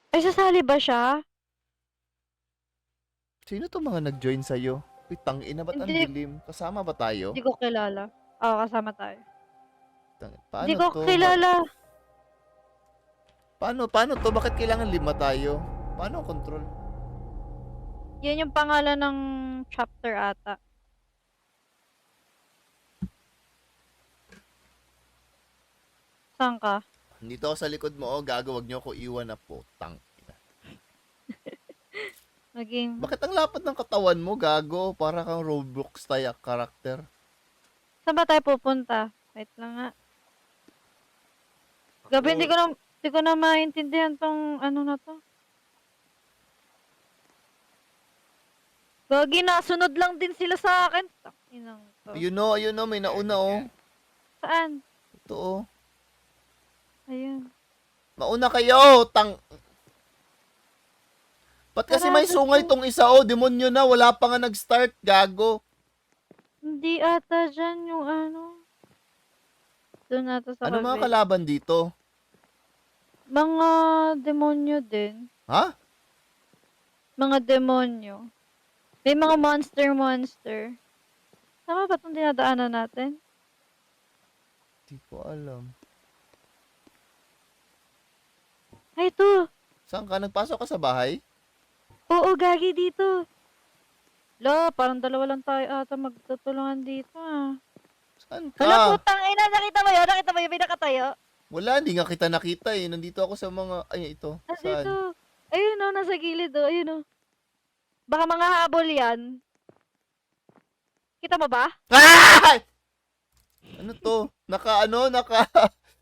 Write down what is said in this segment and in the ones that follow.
Ay, sasali ba siya? Sino to mga nag-join sa'yo? Uy, tangina, ba't ang Hindi, dilim? Kasama ba tayo? hindi ko kilala. Oo, kasama tayo. Hindi Paano ko to? kilala. Paano to? Bakit kailangan 5 tayo? Paano ang control? Yan yung pangalan ng chapter ata. Saan ka? Dito ako sa likod mo, oh, gago, wag niyo ako iwan na po. Tangina. Naging... Bakit ang lapad ng katawan mo, gago? Para kang Roblox tayak karakter. Saan ba tayo pupunta? Wait lang nga. Gabi, Ako, hindi ko na maintindihan tong ano na to. Gagi, nasunod lang din sila sa akin. Takinang to. ayun o, may nauna oh. Saan? Ito oh. Ayun. Mauna kayo, Ba't kasi may Sarado sungay to. tong isa oh, demonyo na, wala pa nga nag-start, gago. Hindi ata dyan yung ano. Doon ata sa Ano mga kabila. kalaban dito? Mga demonyo din. Ha? Mga demonyo. May mga monster. Tama ba itong dinadaanan natin? Di ko alam. Ay, ito. Saan ka? Nagpasok ka sa bahay? Oo, gagi dito. La, parang dalawa lang tayo ata magtutulungan dito ah. Saan Hala, ka? putang ina, nakita mo yun? Nakita mo yung pinakatayo? Wala, hindi nga kita nakita eh. Nandito ako sa mga, ay ito, Nandito. saan? Ayun oh, nasa gilid oh. Ayun oh. Baka mga habol yan. Kita mo ba? Ah! Ano to?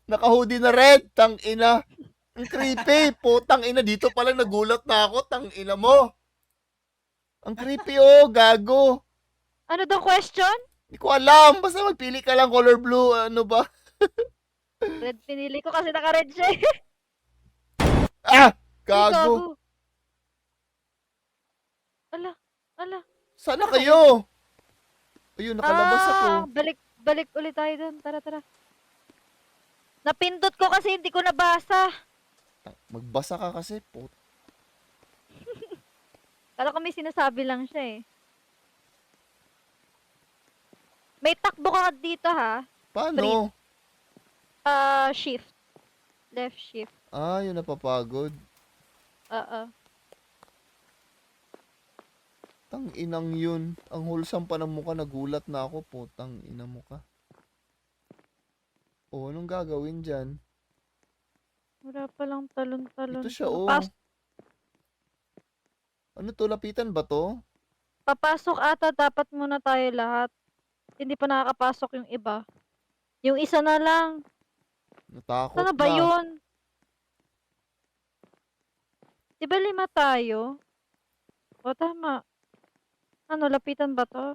Naka-hoodie na red, tang ina. Ang creepy, putang ina, dito pala nagulat na ako, tang ina mo. Ang creepy oh, gago. Ano daw question? Hindi ko alam, basta magpili ka lang color blue, ano ba? Red pinili ko kasi naka-red siya eh. Ah! Uy, Gago. gago. Ala, ala. Sana Sana kayo? kayo? Ayun, nakalabas ako. Balik ulit tayo dun. Tara. Napindot ko kasi hindi ko nabasa. Magbasa ka kasi, Kala ko may sinasabi lang siya eh. May takbo ka dito ha. Sprint. Paano? Shift. Left shift. Ah, yun napapagod. Oo. Tang inang yun. Ang wholesome pa ng mukha, nagulat na ako, putang ina mo ka. Oh, anong gagawin dyan? Wala palang talon-talon Ito siya, to. oh. Ano to, lapitan ba to? Papasok ata dapat muna tayo lahat. Hindi pa nakakapasok yung iba. Yung isa na lang. Natakot Sana ba na. yun? Di ba 5 tayo? O tama. Ano, lapitan ba to?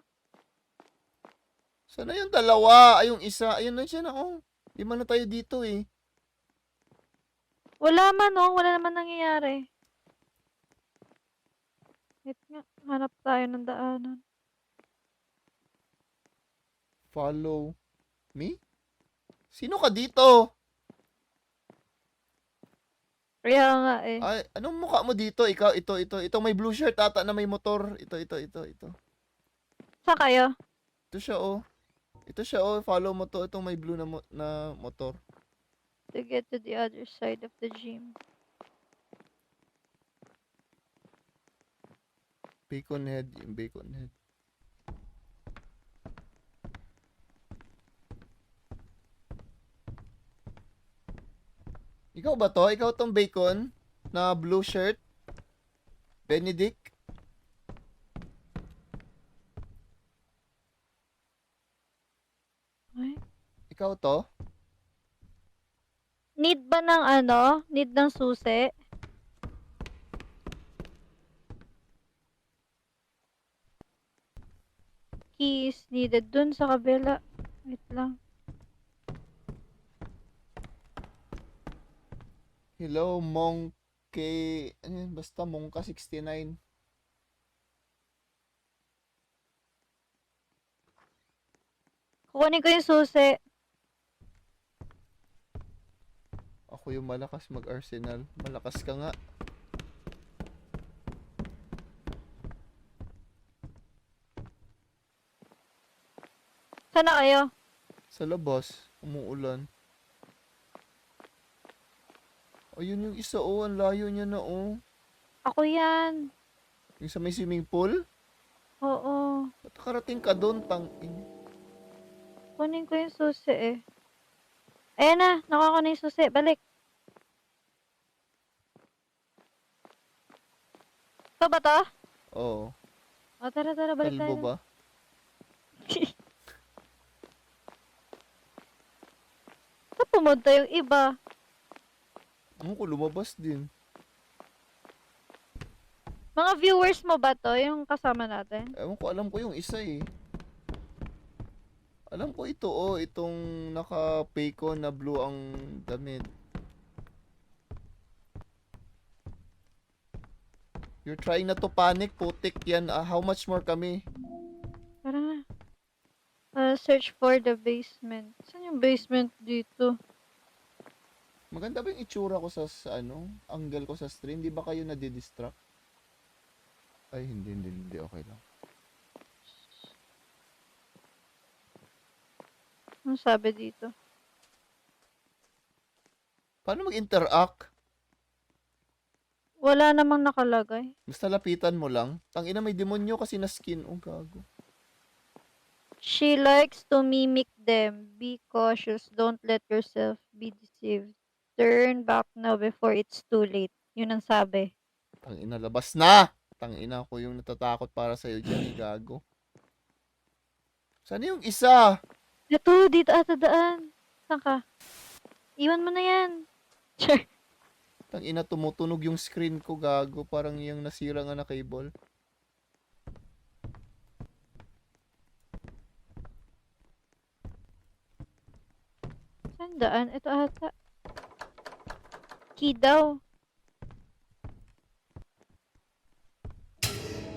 Sana yung dalawa? Ay, yung isa. Ayun na siya na, oh. Di man na tayo dito, eh. Wala man oh, wala naman nangyayari. Wait nga, hanap tayo ng daanan. Follow me? Sino ka dito? Kaya nga eh. Ay, anong mukha mo dito? Ikaw, ito. Itong may blue shirt ata na may motor. Ito. Saan kayo? Ito siya, oh. Ito siya, oh. Follow mo to. Itong may blue na motor. To get to the other side of the gym. Bacon head. Yung bacon head. Ikaw ba to? Ikaw tong bacon na blue shirt? Benedict? Ay. Ikaw to? Need ba ng ano? Need ng susi? Keys needed dun sa kabila. Wait lang. Hello, Monkey. Ano yun? Basta Mongka 69. Kukunin ko yung susi. Ako yung malakas mag-Arsenal. Malakas ka nga. Saan na kayo? Sa labas. Umuulan. Ayun yung isa, oh. Ang layo niya na, oh. Ako yan. Yung sa may swimming pool? Oo. Ba't karating ka doon, tangin? Kunin ko yung susi eh. Ayan na, nakuha ko na yung susi. Balik. Ito ba to? Oo. O, tara, balik Kalbo tayo. ba? Saan pumunta yung iba? Ano ko, lumabas din. Mga viewers mo ba to? Yung kasama natin? Ewan ko, alam ko yung isa eh. Alam ko ito, oh. Itong naka-paycon na blue ang damit. You're trying not to panic, putik yan. How much more kami? Tara na. Search for the basement. Saan yung basement dito? Maganda ba yung itsura ko sa ano? Angle ko sa stream? Di ba kayo nadidistract? Ay, hindi. Okay lang. Ano sabi dito? Paano mag-interact? Wala namang nakalagay. Basta lapitan mo lang. Tangina, may demonyo kasi na skin. Oh, gago. She likes to mimic them. Be cautious. Don't let yourself be deceived. Turn back now before it's too late. Yun ang sabi. Tangina, labas na! Tangina ko yung natatakot para sa'yo dyan, eh, gago. Saan yung isa? Ito, dito ata daan. Saan ka? Iwan mo na yan. Sure. Tangina, tumutunog yung screen ko, gago. Parang yung nasira nga na cable. Saan daan? Ito ata. Key daw.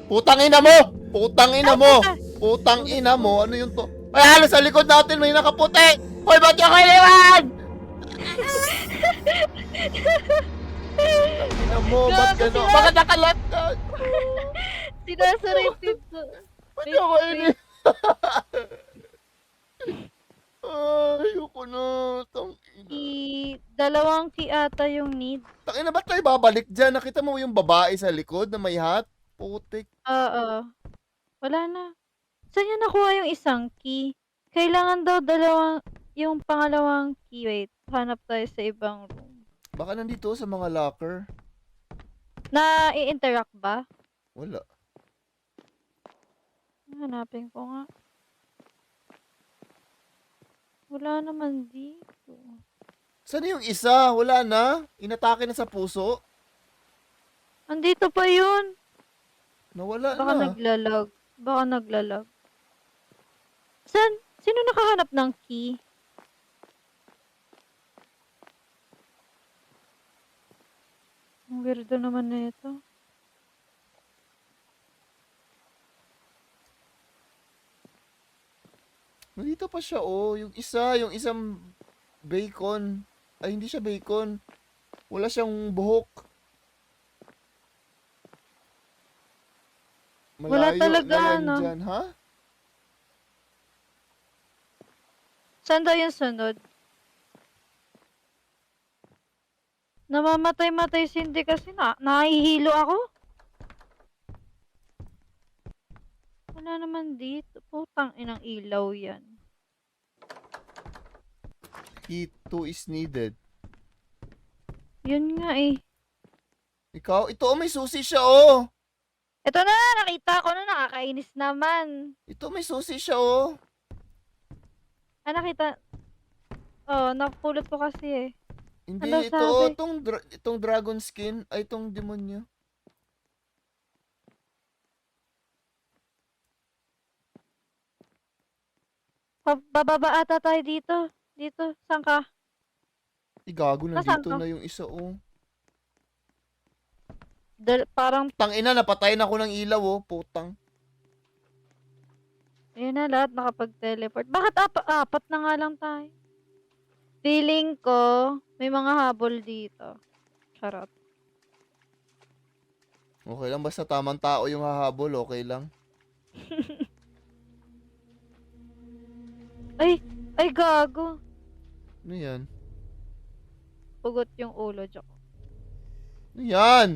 Putang ina mo! Putang ina mo! Ah! Putang ina mo! Ano yun to? Ay, halos sa likod natin may nakaputi! Hoy, ba't yung kailangan? Ina mo, ba't Gago gano'n? sila. Bakit nakalat ka? Sinasara yung pinto. Ba't Wait, ako wait. ini? Ay, ayoko na. Tangina. Dalawang key ata yung need. Tangina, ba't tayo babalik dyan? Nakita mo yung babae sa likod na may hat? Putik. Oo. Wala na. Saan niya nakuha yung isang key? Kailangan daw yung pangalawang key. Wait, hanap tayo sa ibang room. Baka nandito sa mga locker. Na i-interact ba? Wala. Hanapin ko nga. Wala naman dito. Saan yung isa? Wala na? Inatake na sa puso? Andito pa yun. Nawala Baka na. naglalag. Baka naglalag. Saan? Sino nakahanap ng key? Ang weirdo naman na ito. Nandito pa siya, oh. Yung isang bacon. Ay, hindi siya bacon. Wala siyang buhok. Wala Malayo talaga, na yan ano? dyan, ha? Saan daw yung sunod? Namamatay-matay si Cindy kasi nahihilo ako. Wala naman dito. Putang inang ilaw yan. Key 2 is needed. Yun nga eh. Ikaw, ito, oh, may susi siya, oh. Ito na! Nakita ko na, nakakainis naman. Ito, may susi siya, oh. Nakita. Oh, napulot ko kasi eh. Hindi, Ano ito, sabi? itong dragon skin. Ay, itong demonyo. Bababa ata tayo dito. Dito, saan ka? Gago, Nasaan nandito to? na yung isa, oh. Parang, Tangina, napatayin ako ng ilaw, oh. Putang. ayun na lahat nakapag-teleport. Bakit apat na nga lang tayo? Feeling ko, may mga habol dito. Charot. Okay lang, basta tamang tao yung hahabol, okay lang. Ay! Ay, gago. Ano yan? Pugot yung ulo, joke. Ano yan?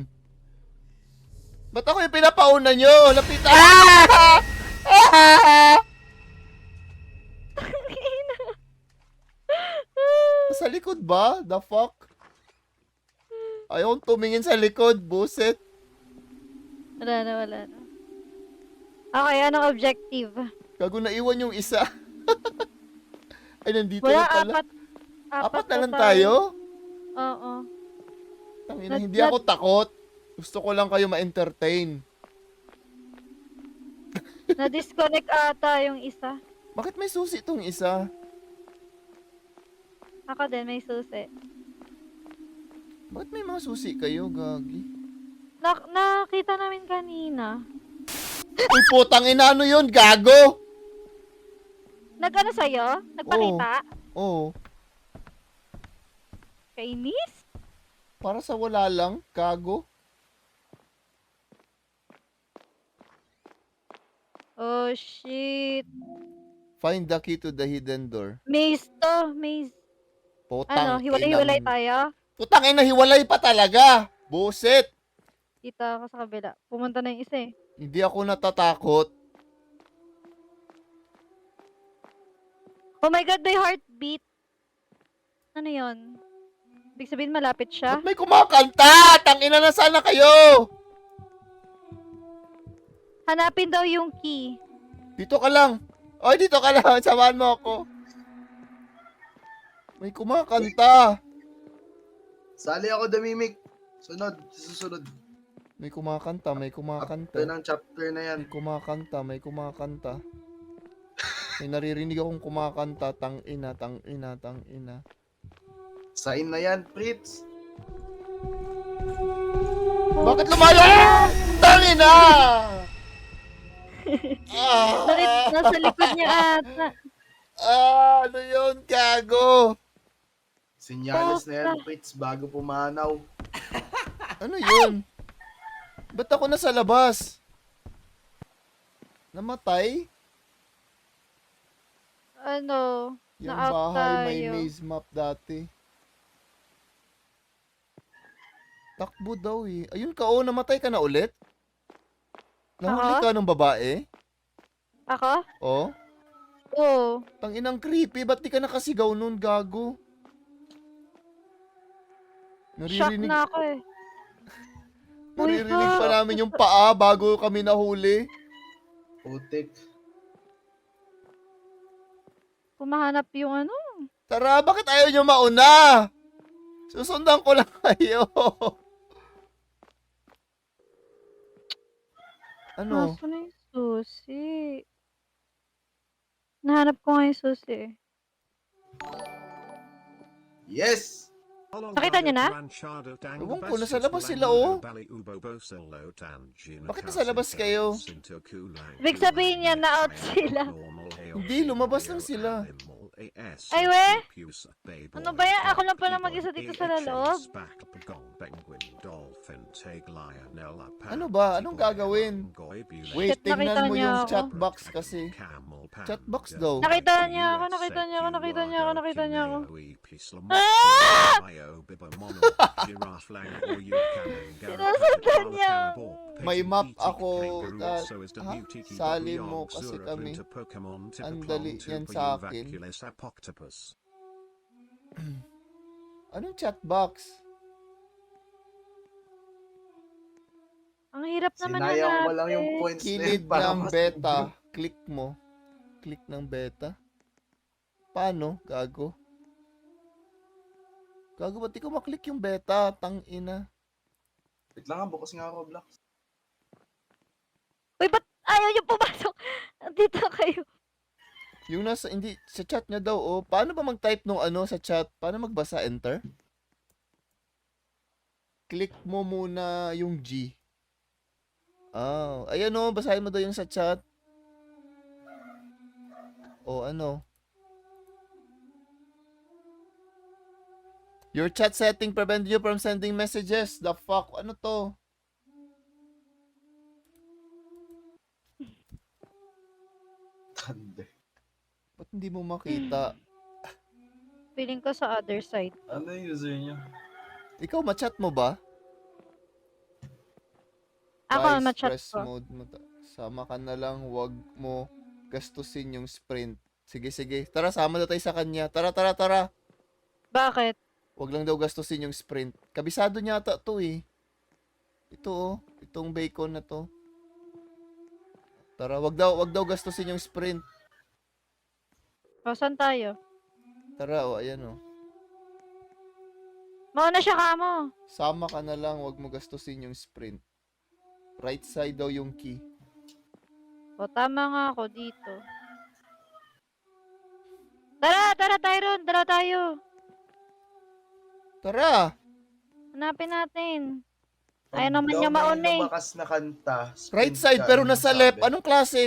Ba't ako yung pinapauna nyo? Lapit. Ah! Ah! Sa likod ba? The fuck? Ayaw kong tumingin sa likod, buset. Wala na, wala na. Okay, anong objective? Gago na iwan yung isa. Ay, nandito Wala, na pala. apat. Apat na lang tayo? Oo. Tangina, hindi ako takot. Gusto ko lang kayo ma-entertain. Na-disconnect ata yung isa. Bakit may susi tong isa? Ako din, may susi. Bakit may mga susi kayo, gagi? Nakita namin kanina. Uy, putang ina, ano yun, gago? Nag-ano sa'yo? Nagpakita? Oo. Kainis? Para sa wala lang, gago. Oh, shit. Find the key to the hidden door. Maze to, maze. Putang Ano, hiwalay-hiwalay inang- tayo? Putang ina, hiwalay pa talaga. Buset. Dito ako sa kabila. Pumunta na yung isa eh. Hindi ako natatakot. Oh my God, may heartbeat. Ano yon? Ibig sabihin malapit siya? Ba't may kumakanta? Tangina na sana kayo. Hanapin daw yung key. Dito ka lang. Oy, dito ka lang. Samahan mo ako. May kumakanta. Sali ako, Damimik. Sunod, susunod. May kumakanta, may kumakanta. After ng chapter na yan. May kumakanta, may kumakanta. May naririnig akong kumakanta. Tangina, tangina, tangina. Sign na yan, Fritz. Bakit lumala? Tangina! Nasa likod niya ata. Ano yun, gago? Sinyalis na yan, Fritz, bago pumanaw. Ano yun? Ba't ako nasa labas? Namatay? Ano? Yung Na-out bahay may tayo. maze map dati. Takbo daw eh. Ayun ka, oh, namatay ka na ulit? Nahuli Ako? ka ng babae? Ako? Oh? Oo. Tanginang creepy, ba't di ka nakasigaw nun, gago? Shock na ako eh. Naririnig Uy, pa namin yung paa bago kami nahuli. Putik. Pumahanap yung ano. Tara, bakit ayaw nyo mauna? Susundan ko lang kayo. Ano? Nasaan na yung susi? Nahanap ko nga yung susi eh. Yes! Nakita niyo na? Ewan ko, nasa labas sila, oh. Bakit nasa labas kayo? Ibig sabihin niya na out sila. Hindi, lumabas lang sila. Ay, we? Ano ba yan? Ako lang pala mag-isa dito sa loob. Ano ba? Anong gagawin? Wait, Shit, nakita tingnan mo niya yung ako. chatbox kasi. Chatbox daw. Nakita niya ako, nakita niya ako, nakita niya ako, nakita niya ako. Sinasundan niya ako. May map ako. Sali mo kasi kami. Ang dali yan sa akin. Anong chatbox? Ang hirap naman Sinayang mo lang yung hanapin. points na yan Kilid para ng mas- beta. Click mo. Click ng beta. Paano? Gago. Gago, ba't di ko maklik yung beta? Tangina. Wait lang nga, bukas nga ako, Black. Uy, ba't ayaw niyo pumasok? Dito kayo. Yung nasa, hindi, sa chat niya daw, oh. Paano ba mag-type nung ano sa chat? Paano magbasa? Enter? Click mo muna yung G. Oh, ayan oh, basahin mo daw yung sa chat. O ano? Your chat setting prevent you from sending messages. The fuck? Ano to? Tande. Ba't hindi mo makita? Feeling ko sa other side. Ano yung user niyo? Ikaw, machat mo ba? Ako, Guys, machat press ko. mode. Sama ka na lang. Wag mo gastusin yung sprint. Sige, sige. Tara, sama na tayo sa kanya. Tara, tara, tara. Bakit? Wag lang daw gastusin yung sprint. Kabisado niya ata to eh. Ito oh. Itong bacon na to. Tara, wag daw gastusin yung sprint. O, saan tayo? Tara, oh, ayan oh. Mauna siya kamo. Sama ka na lang, wag mo gastusin yung sprint. Right side daw yung key. O, tama nga ako dito. Tara, tara, Tyron. Tara tayo. Tara! Hanapin natin. Pag Ayaw naman daw niya may mauna eh. lumakas na kanta, Right sprint side ka, pero yun nasa ang left. sabi. Anong klase?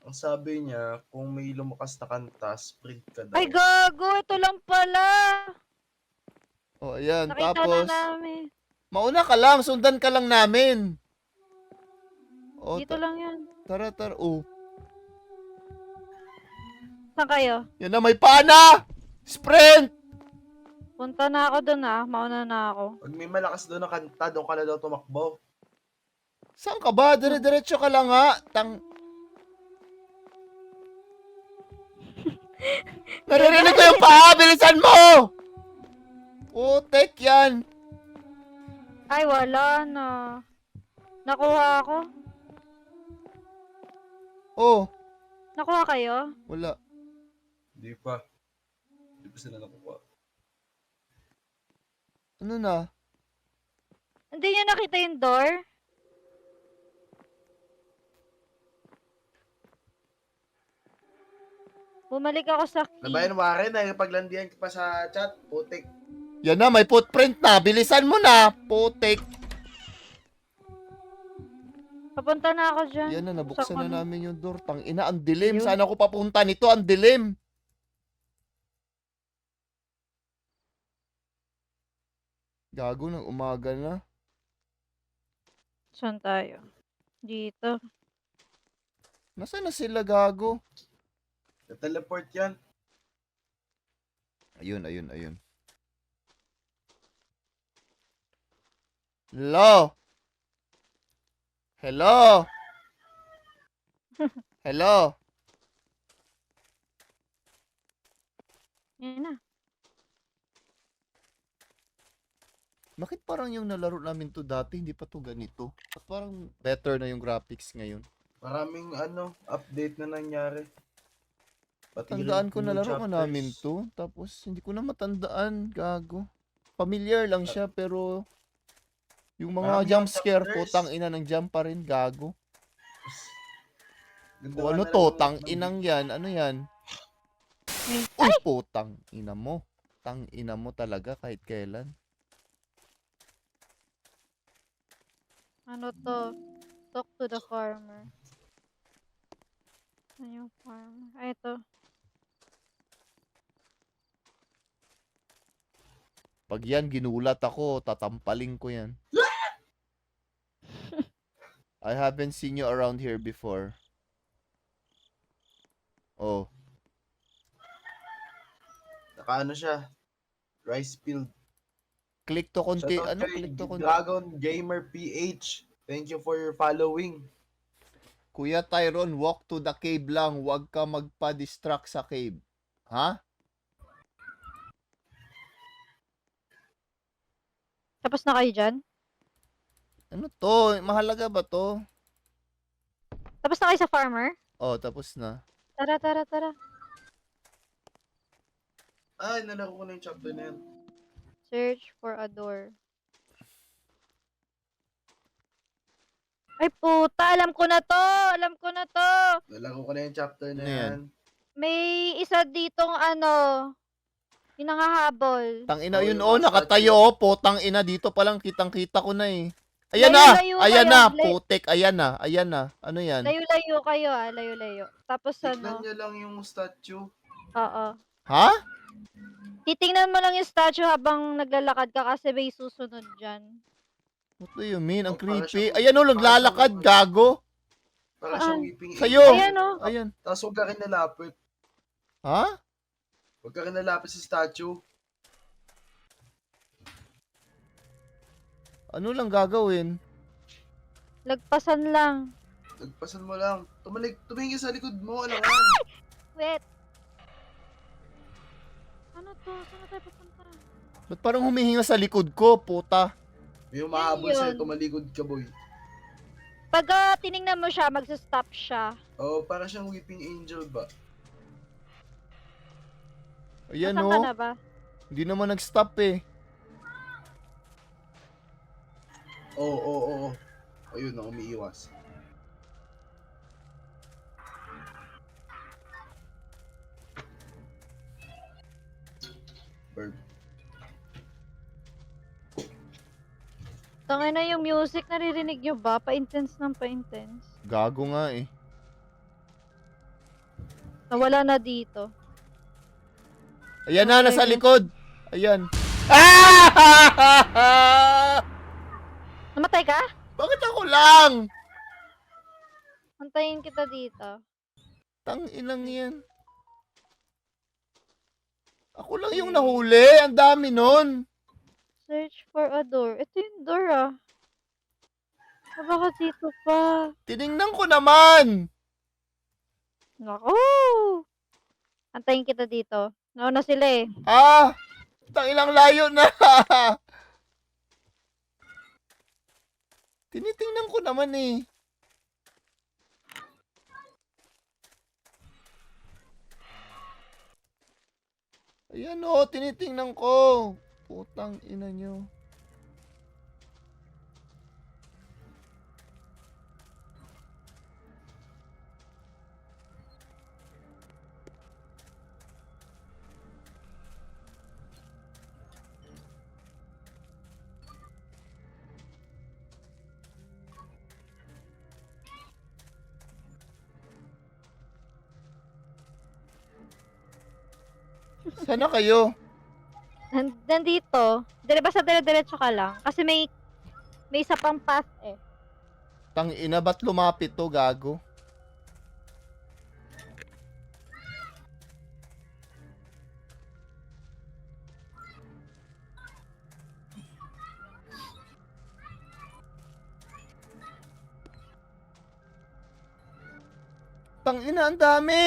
Ang sabi niya, kung may lumakas na kanta, sprint ka daw. Ay, gago. Ito lang pala. Oh, ayan. Nakita Tapos, na namin. mauna ka lang. Sundan ka lang namin. Oh, Dito lang yan. tara, tara. Oh, Saan kayo? yan na, may pana! Sprint! Punta na ako dun ah. Mauna na ako. Pag may malakas doon na kanta, doon ka na daw tumakbo. Saan ka ba? Dire-diretso ka lang ha. Naririnig ko yung paa! Bilisan mo! Putek yan. Ay, wala na. Nakuha ako. Oh, Nakuha kayo? wala. Hindi pa. Hindi pa sila nakuha. Ano na? Hindi niyo nakita yung door? Bumalik ako sa key. Nabayan mo akin, paglandian ka pa sa chat, putik. Yan na, may footprint na. Bilisan mo na. Putek. Papunta na ako dyan. Yan na, nabuksan Saan na kami? namin yung door. Tangina, ang dilim. Ayun. Saan ako papunta nito? Ang dilim. Gago ng umaga na. Saan tayo? Dito. Nasaan na sila, gago? Teleport yan. Ayun, ayun, ayun. Hello? Hello? Hello? Yan na. Bakit parang yung nalaro namin to dati, hindi pa to ganito? At parang better na yung graphics ngayon. Maraming update na nangyari. Pati Tandaan ko new nalaro ko chapters. namin to. Tapos hindi ko na matandaan, gago. Familiar lang siya pero yung mga Marami jump yung scare, chapters. putang ina ng jump pa rin, gago. Ganda O nga ano na to, lang tang ng- inang yan, ano yan? Ay! Uy, putang ina mo. Tang ina mo talaga kahit kailan. Ano to? Talk to the farmer. Ano yung farmer? Ay, ito. Pag yan ginulat ako, tatampaling ko yan. I haven't seen you around here before. Oh, Naka siya. Rice field. click to continue. Shoutout Ano, kay click to continue. Dragon Gamer PH. Thank you for your following. Kuya Tyron, walk to the cave lang. Huwag ka magpa-distract sa cave. Ha? Tapos na kayo dyan? Ano to? Mahalaga ba to? Tapos na kayo sa farmer? Oh, tapos na. Tara, tara, tara. Ay, nalaro ko na yung chapter na yan. Search for a door. Ay, puta! Alam ko na to! Alam ko na to! Nalaro ko na yung chapter na Ano yan? yan. May isa ditong ano, yung nangahabol. Tang ina Oh, yun, yung oh, mga nakatayo, oh, potang ina, dito pa lang kitang-kita ko na eh. Ayan Layo, na! layo Ayan kayo. na! Putek, ayan na, ayan na. Ano yan? Layo-layo kayo ah, layo-layo. Tapos Tignan ano, nyo lang yung statue. oo. Ha? Titingnan mo lang yung statue habang naglalakad ka kasi may susunod dyan. What do you mean? Ang Oh, para creepy. siyang- Ayan o, naglalakad, para gago. Para Saan? siyang weeping Sa'yo. angel. Ayan, oh. Ayan. Tapos huwag ka kinalapit. Ha? Huwag ka kinalapit sa statue. Ano lang gagawin? Lagpasan lang. Nagpasan mo lang. Tumingin ka sa likod mo. Alangan. Wait. Ano to? Saan na tayo pupunta? Ba't parang humihinga sa likod ko, puta? May humahabol Yan yun. sa'yo. Tumalikod ka, boy. Pag tinignan mo siya, magsa-stop siya. Oh, para siyang weeping angel ba? Ayan Nasaan ka o. na ba? Hindi naman nag-stop eh. Oo. Ayun na, umiiwas. Bird. Tangay na yung music, naririnig nyo ba? Pa-intense ng pa-intense. Gago nga eh. Nawala na dito. Ayan na, nasa Okay. likod. Ayan. Ah! Namatay ka? Bakit ako lang? Antayin kita dito. Tang inang yan. Ako lang yung nahuli. Ang dami nun. Search for a door. Ito yung door ah. Baka dito pa. Tiningnan ko naman. Naku! Antayin kita dito. Nauna sila eh. Ah! Tang ilang layo na. Tinitingnan ko naman eh. Ayan o, tinitingnan ko. Putang ina nyo. Sana kayo? Nandito. Basta dire-diretso ka lang. Kasi may isa pang path eh. Tang ina, ba't lumapit to, gago? Tang ina, ang dami!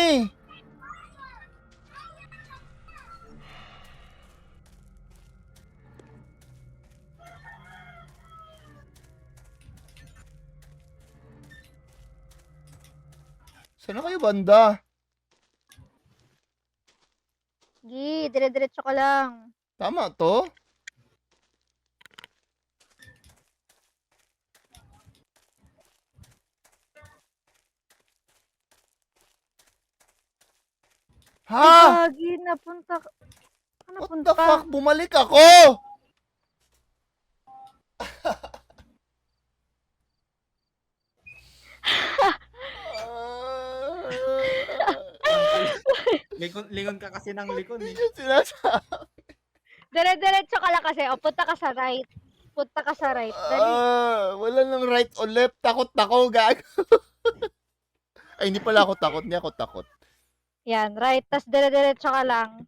Sana kayo banda? Gi, dire-diretso ka lang. Tama to? Ha? Gagi, napunta ka. Saan What napunta? the fuck? Bumalik ako! Lingon ka kasi ng likod eh. Hindi sinasabi. Dire-diretso ka lang kasi. O, punta ka sa right. Punta ka sa right. Dali. Wala nang right or left. Takot ako, gago. Ay, hindi pala ako takot. Hindi ako takot. Yan, right. Tas dire-diretso ka lang.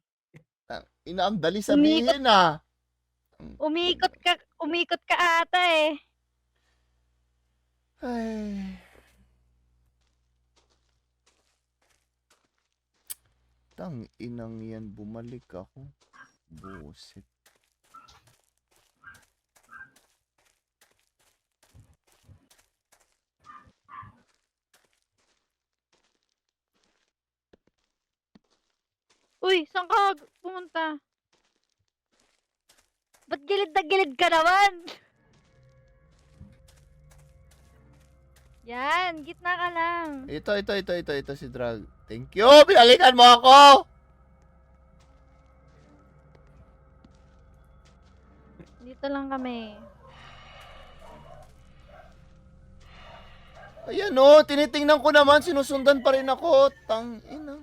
Ang dali sabihin ah. Umikot ka ata eh. Ay. Tang inang yan, bumalik ako. Buset. Uy, saan ka pumunta? Ba't gilid na gilid ka naman? Yan, gitna ka lang. Ito si Drag. Thank you, binalikan mo ako! Dito lang kami. Ayan o, tinitingnan ko naman, sinusundan pa rin ako. Tang ina.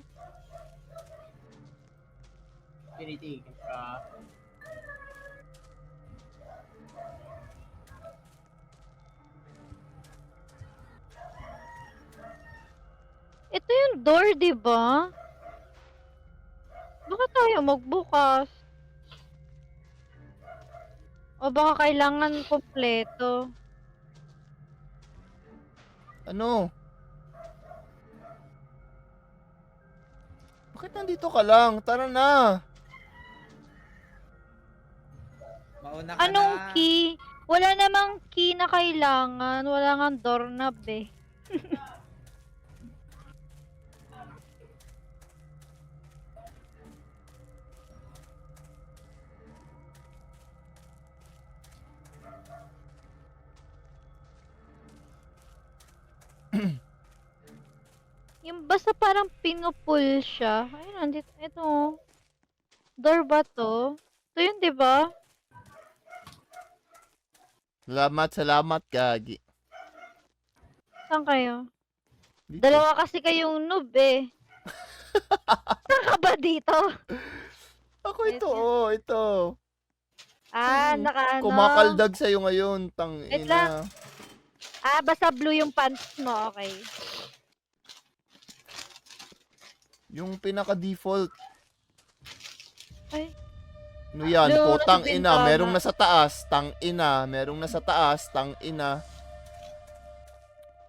Tinitigil ka. Ito yung door, di ba? Baka tayo magbukas. O baka kailangan kompleto. Ano? Bakit nandito ka lang? Tara na. Mauna ka Anong na. key? Wala namang key na kailangan. Wala nga doorknob eh. Yung basta parang pinupull siya. Ayun, nandito. Ito. Door ba to? Ito yun, di ba? Salamat, Gagi. Saan kayo? Dito. Dalawa kasi kayong noob eh. Saan ka ba dito? Ako ito, Wait, oh, ito. Nakaano. Kumakaldag sa'yo ngayon, tang Wait ina. lang. Basta blue yung pants mo. Okay. Yung pinaka-default. Ay. Ano yan? Blue Putang nasa ina, bintana. merong nasa taas, tang ina, merong nasa taas, tang ina.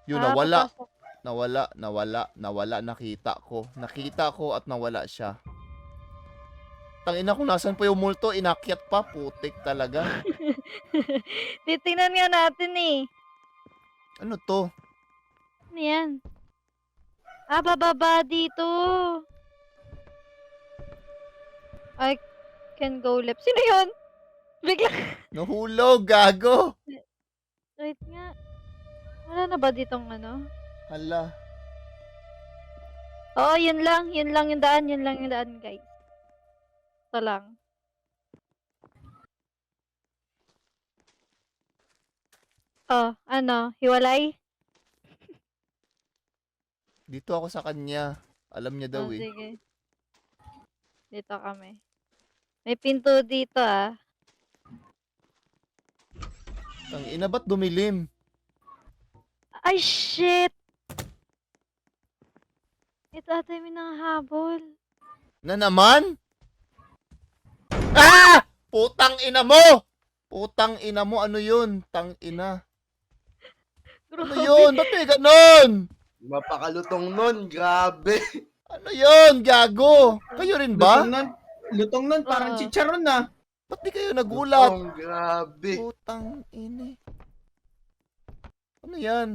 Yun, nawala. Papasok. Nawala, nakita ko at nawala siya. Tang ina, kung nasan pa yung multo, inakyat pa, putik talaga. Titingnan nga natin eh. Ano to? Ano yan? Bababa dito. I can go left. Sino yun? Bigla. Nahulog, gago. Wait nga. Wala na ba ditong ano? Hala. Oo, yun lang yung daan, guys. Ito lang. Ano? Hiwalay? Dito ako sa kanya. Alam niya daw eh. Sige. Dito kami. May pinto dito Tang ina, ba't dumilim? Ay, shit! Ito ata yung nanghahabol. Na naman? Ah! Putang ina mo! Putang ina mo, ano yun? Tang ina. Ano yun? Ba't may ganon? Mapakalutong nun, grabe. Ano yun, gago? Kayo rin ba? Lutong nun, parang Oo. chicharon na. Ba't di kayo nagulat? Lutong, grabe. Putang ina. Ano yan?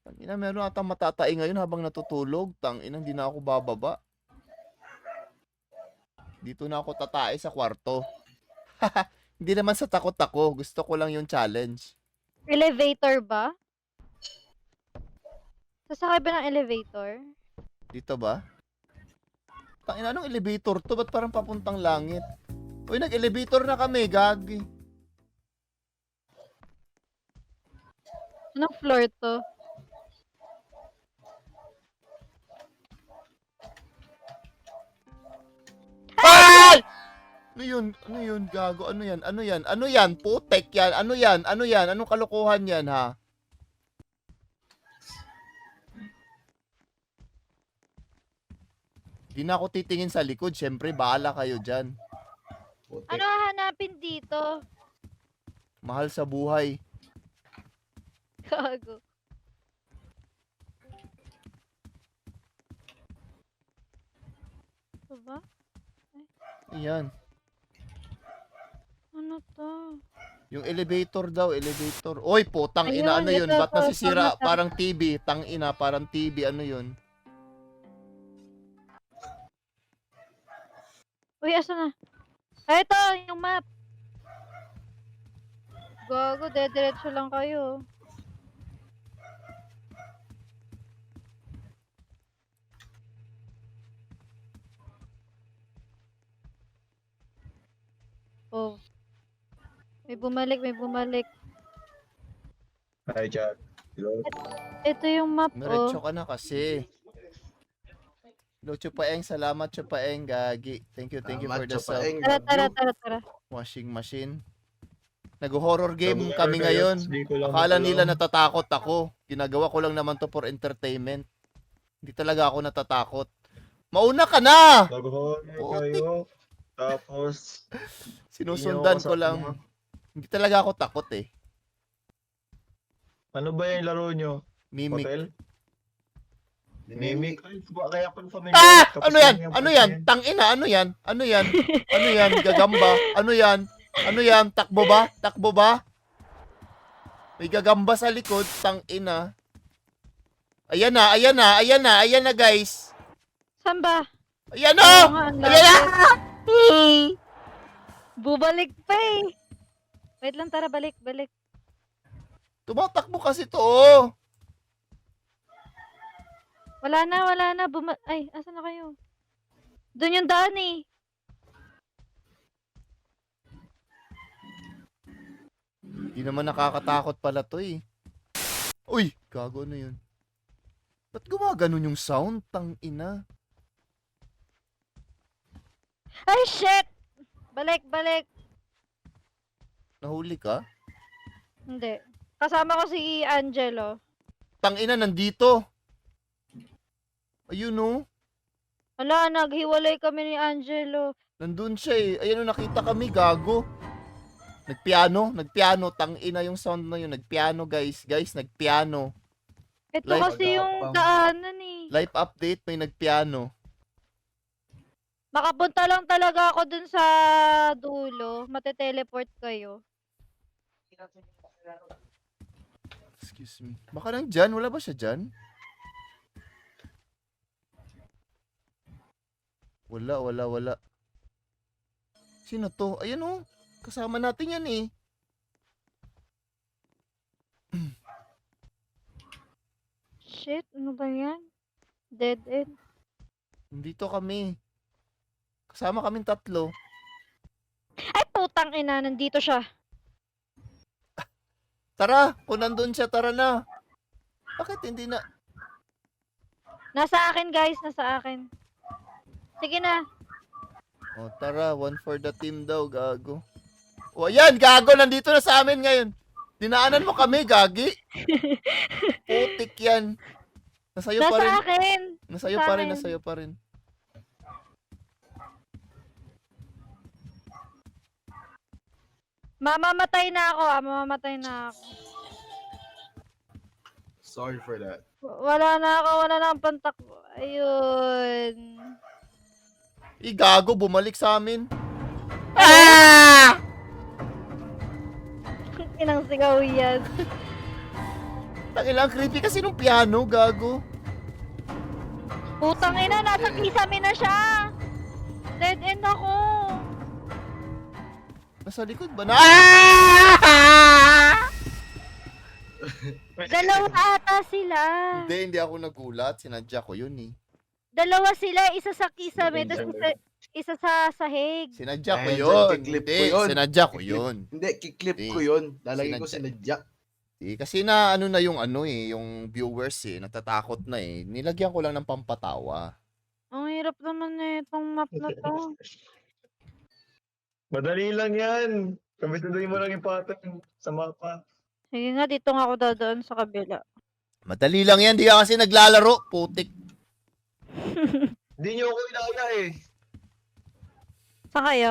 Tangina, meron atang matatai ngayon habang natutulog. Tangina, hindi na ako bababa. Dito na ako tatae sa kwarto. Hindi naman sa takot ako. Gusto ko lang yung challenge. Elevator ba? Sasakay ba ng elevator? Dito ba? Tangina, anong elevator to? Ba't parang papuntang langit? Uy, nag-elevator na kami, gagi. Anong floor to? Ay! Ano yun? Ano yun, gago? Ano yan? Ano yan? Ano yan? Putek yan? Ano yan? Ano yan? Anong kalokohan yan, ha? Di na ako titingin sa likod. Siyempre, bahala kayo dyan. Putik. Ano hahanapin dito? Mahal sa buhay. Gago. Ito ba? Ayan. Ano to? Yung elevator daw, elevator. Oy, putang ina, Ayun, ano yun? ito, Ba't nasisira? tama, tama. Parang TV. Tang ina, parang TV. Ano yun? Uy, asa na? Ito, yung map. Gago, dediretso lang kayo. Oh. May bumalik. Hi, Jack. Hello. Ito yung map, Diretso oh. ka na kasi. Hello, Chupaeng. Salamat, Chupaeng. Gagi. Thank you for the Macho sub. pa, Tara. Washing machine. Nag-horror game Nag-horror kami kayo, ngayon. tapos di ko lang Akala nila matulog. natatakot ako. Ginagawa ko lang naman to for entertainment. Hindi talaga ako natatakot. Mauna ka na! Nag-horror Putik. kayo. Tapos, Sinusundan Iiyak ko ako sa lang. mga- Hindi talaga ako takot eh. ano ba yung laro nyo? Mimic. Hotel? Mimic? Ay, kaya pala familiar. Ah! Tapos Ano yan? yung Ano part yan? na Tangina, ano yan? Ano yan? Ano yan? Gagamba? Ano yan? Ano yan? Takbo ba? Takbo ba? May gagamba sa likod, tangina. Ayan na, ayan na, ayan na, ayan na guys. Saan ba? Ayan na! Oo nga, ang Ayan na! lapit. Bubalik pa eh. Wait lang, tara, balik. Tumatakbo kasi to. Oh. Wala na. Ay, asan na kayo? Doon yung daan eh. Hindi naman nakakatakot pala to eh. Uy, gago na yun. Ba't gumaganon yung sound? Tangina. Ay, shit! Balik. Nahuli ka? Hindi. Kasama ko si Angelo. Tangina, nandito. Ayun oh. Wala, naghiwalay kami ni Angelo. Nandun siya eh. Ayan oh, nakita kami, gago. Nagpiano, tangina yung sound na yun. Nagpiano guys, nagpiano. Ito Live kasi yung agapang. daanan eh. Live update, may nagpiano. Makapunta lang talaga ako dun sa dulo. Mateteleport kayo. Excuse me. Baka nandyan, wala ba siya dyan? Wala. Sino to? Ayan oh. Kasama natin yan eh. Shit, ano ba yan? Dead end. Nandito kami. Kasama kaming tatlo. Ay, putang ina, nandito siya. Tara, kung nandun siya, tara na. Bakit hindi na? Nasa akin, guys, nasa akin. Sige na. O, tara, one for the team daw, gago. O, ayan, gago, nandito na sa amin ngayon. Dinaanan mo kami, gagi. Putik yan. Nasa'yo pa Nasa rin. akin. Nasa'yo sa pa rin, akin. nasa'yo pa rin. Mamamatay na ako. Sorry for that. Wala na akong pantakbo. Ayun. Gago, bumalik sa amin. Ah! Inang sigaw yan. Tangilang creepy kasi nung piano, gago. Putang ina, nasa kisame na siya. Dead end ako. Nasa likod ba na? Ah! Dalawa ata sila. Hindi ako nagulat. Sinadya ko yun eh. Dalawa sila, isa sa kisame, tapos isa sa sahig. Sinadya ko Eh, yun. kiklip Hindi, ko yun. sinadya ko yun. Hindi, kiklip Hindi. ko yun. Lalagay ko Sinadya. sinadya. Kasi na ano na yung ano eh, yung viewers eh, natatakot na eh. Nilagyan ko lang ng pampatawa. Ang hirap naman na itong map na to. Madali lang yan. Kabisuduhin mo lang yung pattern sa mapa. Sige nga, dito nga ako dadaan sa kabila. Madali lang yan, di ka kasi naglalaro, putik. Hindi nyo ako inaya eh. Saan kayo?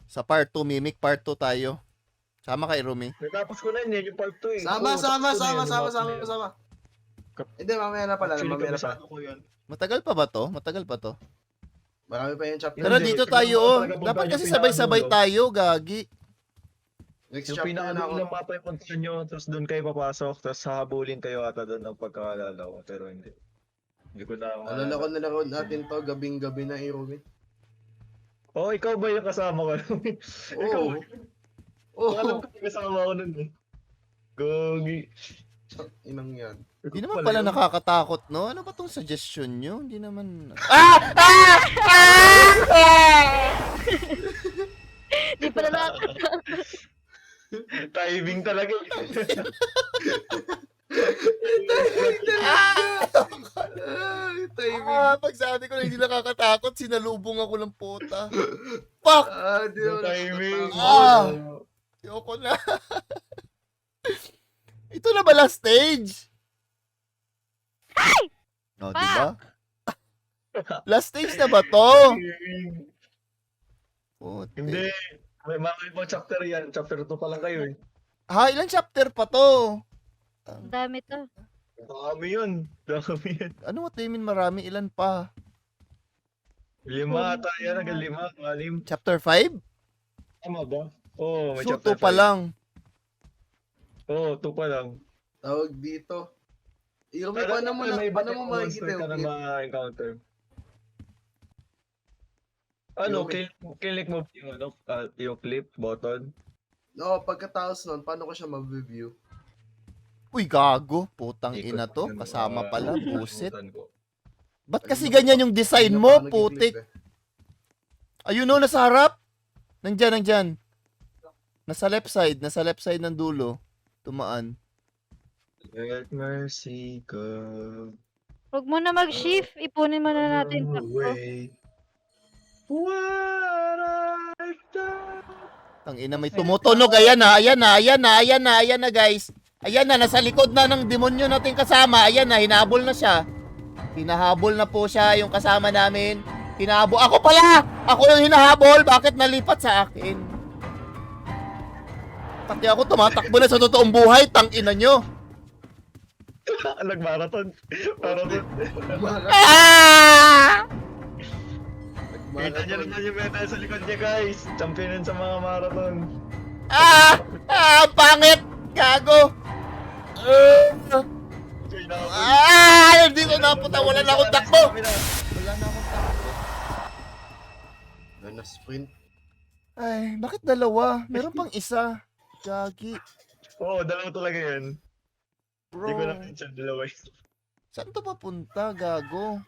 Sa part 2, Mimic part 2 tayo. Sama kay Rumi. Natapos ko na yun, yung part 2 eh. Sama. Oo, tapos ko na yun, yung map na yun. Hindi, mamaya na pala. Actually, Mamaya na pala. kabisado ko yun. Matagal pa ba to? Matagal pa to? Marami pa yung chapter. Tara Hindi, dito tignan tayo mo oh. talaga kung Dapat gaano kasi yung sabay-sabay pinakadulo. tayo, gagi. Next Yung chapter na pinakadulo ako. ng mapa yung punta nyo, tapos doon kayo papasok, tapos hahabulin kayo ata doon ang pagkakalala ko, pero hindi. Hindi ko na Alala ko na lang natin to, gabing-gabi na Irumi. Oh, ikaw ba yung kasama ko? Ikaw. Oo. Alam ko yung kasama ko nun eh. Gogi. Inang yan. Hindi naman pala nakakatakot, no? Ano ba tong suggestion nyo? Hindi naman... Ah! Ah! Ah! Di pala na. Timing talaga eh. Pag sabi ko na hindi nakakatakot, sinalubong ako ng puta. Fuck! Di Yung ako timing. natatakot. Ayoko na. Ito na ba last stage? Oh, di ba? Last stage na ba to? Puti. Hindi. May mga ibang chapter yan. Chapter 2 pa lang kayo eh. Ha, ilang chapter pa to? Ang dami to. Dami yun. Dami yun. Ano what do you mean marami? Ilan pa? 5 ata yan. Hanggang 5. 6. Chapter 5? Tama ba? Oo, may So, chapter 2 pa 5. lang. Oo, 2 pa lang. Tawag dito. Yung Pero paano mo may iba't paano mo ibang makikita monster ka yung na clip? ma-encounter. Ano, Yung- click mo yung, yung clip button. No, pagkatapos nun, paano ko siya ma-review? Uy, gago. Putang Ikot ina to. mo, Kasama pala. Busit. button ko. Ba't kasi ganyan yung design mo, putik? Ayun o, nasa harap. Nandyan. Nasa left side ng dulo. Tumaan. Let mercy go. Huwag mo na mag-shift. Ipunin mo na natin yung takbo. away. What I've done. Tangina, may tumutunog. Ayan na, guys. Ayan na, nasa likod na ng demonyo natin kasama. Ayan na, hinahabol na siya. Hinahabol na po siya yung kasama namin. Hinahabol. Ako pala! Ako yung hinahabol. Bakit nalipat sa akin? Pati ako tumatakbo na sa totoong buhay. Tangina nyo. Nag-marathon. Marathon. Ah! Kita niyo naman yung medal sa likod niya, guys. Champion sa mga marathon. Ah! Ang pangit! Gago! Hindi ko napunta. Wala na akong takbo. Wala na akong takbo. Na sprint. Ay, bakit dalawa? Meron pang isa. Gagi. Oo, dalawa talaga yan. Hindi ko Bro. lang mention dalawa. Saan to papunta, gago?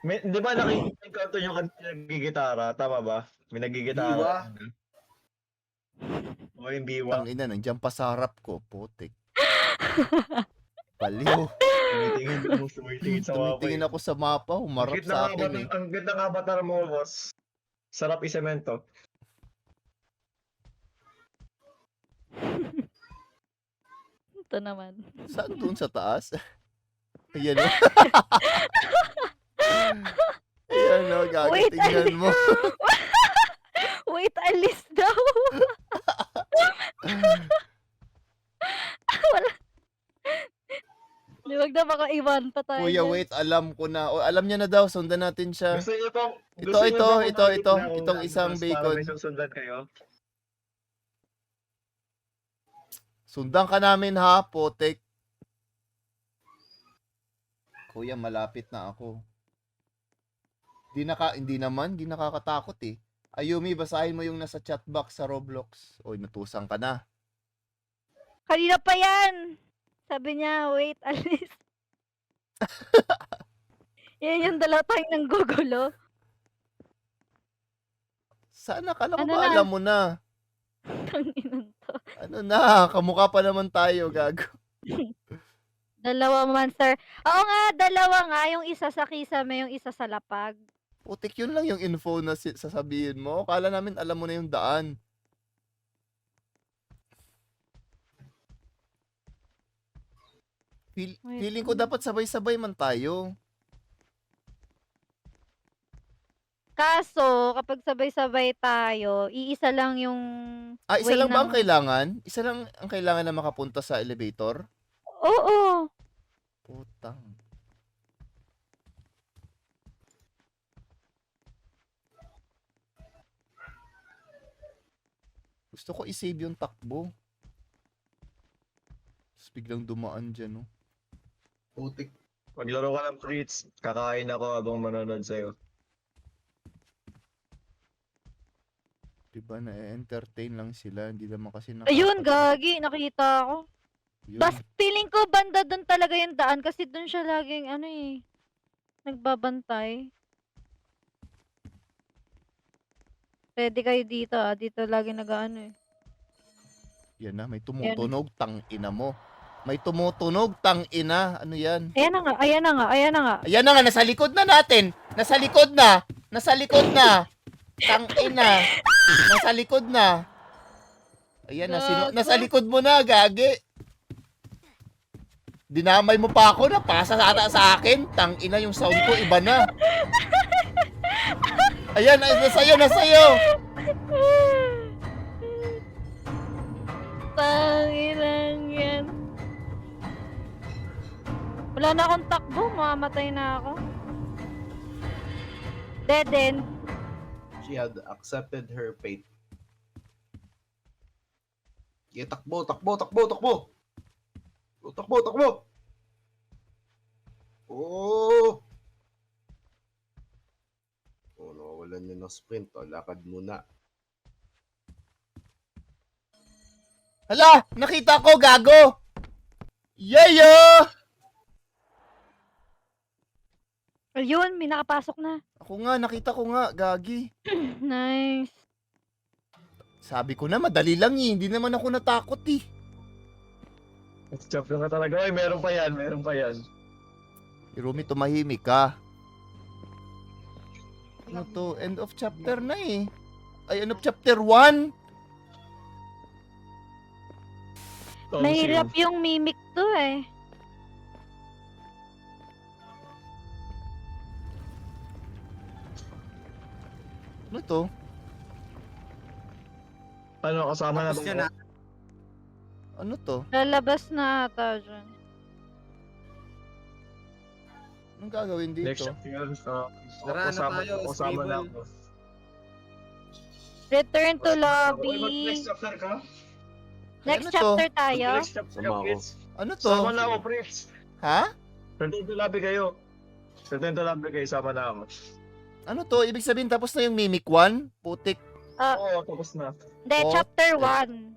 Di ba nakikita yung nagigitara? Tama ba? May nagigitara. O yung biwa. Tangina, nandiyan pa sa harap ko. Putik. Baliw. Tumitingin sa mapa. Tumitingin ako sa mapa. Humarap sa akin eh. Ang ganda ng avatar mo, boss. Sarap isemento. Ito naman. Saan doon sa taas? Ayan o. Ayan o, gago. Wait, Tingnan mo. Wait, alis daw. Wala. Di wag na makaiwan pa tayo. Kuya, dyan. wait. Alam ko na. O, alam niya na daw. Sundan natin siya. Gusto niyo pong... Ito, gusto niyo ito, bang ito, umabot ito. na kung Itong saan isang boss bacon. Para may susundan kayo? Sundan ka namin ha, potek. Kuya, malapit na ako. Hindi nakakatakot eh. Ayumi, basahin mo yung nasa chat box sa Roblox. Oy, natusan ka na. Kanina pa yan. Sabi niya, wait, alis. Yan yung dalawa tayong nanggugulo. Sana ka lang Ano ba na? alam mo na? Tanginan to. Ano na, kamukha pa naman tayo, gago. Dalawa man, sir. Oo nga, dalawa nga. Yung isa sa kisame, yung isa sa lapag. Putik, yun lang yung info na sasabihin mo. Kala namin alam mo na yung daan. Wait, Feeling ko dapat sabay-sabay man tayo. Kaso, kapag sabay-sabay tayo, iisa lang yung Isa way lang ba ang ng- kailangan? Isa lang ang kailangan na makapunta sa elevator? Oo. Putang. Gusto ko i-save yung takbo. Tapos biglang dumaan dyan, no? Putik. Maglaro ka ng treats, kakain ako habang manonood sa'yo. Diba, na-entertain lang sila. Hindi naman kasi Ayun, gagi. Nakita ko. Yun. Bas, feeling ko banda doon talaga yung daan kasi doon siya laging nagbabantay. Pwede kayo dito Dito lagi nag-ano eh. Yan na, may tumutunog, tang-ina mo. May tumutunog, tang-ina. Ano yan? Ayan na nga, ayan na nga, ayan na nga. Ayan na nga, nasa likod na natin. Nasa likod na. Nasa likod na. Tang-ina. Nasa likod na. Ayan, Gago. nasa likod mo na, gagi. Dinamay mo pa ako, napasa ata sa akin. Tangina yung sound ko, iba na. Ayan, nasa'yo. Tanginan yan. Wala na akong takbo, mamamatay na ako. Dead end. She had accepted her fate. Yeah, takbo. Oh! Oh, nawawalan niya ng sprint. Oh, lakad muna. Hala, nakita ko, gago. Yayo! Ayun, may nakapasok na. Ako nga, nakita ko nga, gagi. Nice. Sabi ko na, madali lang eh. Hindi naman ako natakot eh. Champion ka talaga. Ay, meron pa yan. Hirumi, tumahimik ka. Ano to? End of chapter na eh. Ay, end of chapter 1. Mahirap yung mimic to eh. Ano to? Ano, kasama na Tapos yun na. Ano to? Lalabas na ata dyan. Anong gagawin dito? Next chapter. Tara na tayo, Kasama na stable. ako. Return to Oy, lobby. next chapter ka? Next Ano to? chapter tayo. Next chapter ka, Sama ako. Prince. Ano to? Sama na ako, Prince. Ha? Return to lobby kayo. Sama na ako. Ano to? Ibig sabihin tapos na yung Mimic 1? Putik. Ah, Oo, tapos na. hindi, Oh. chapter 1.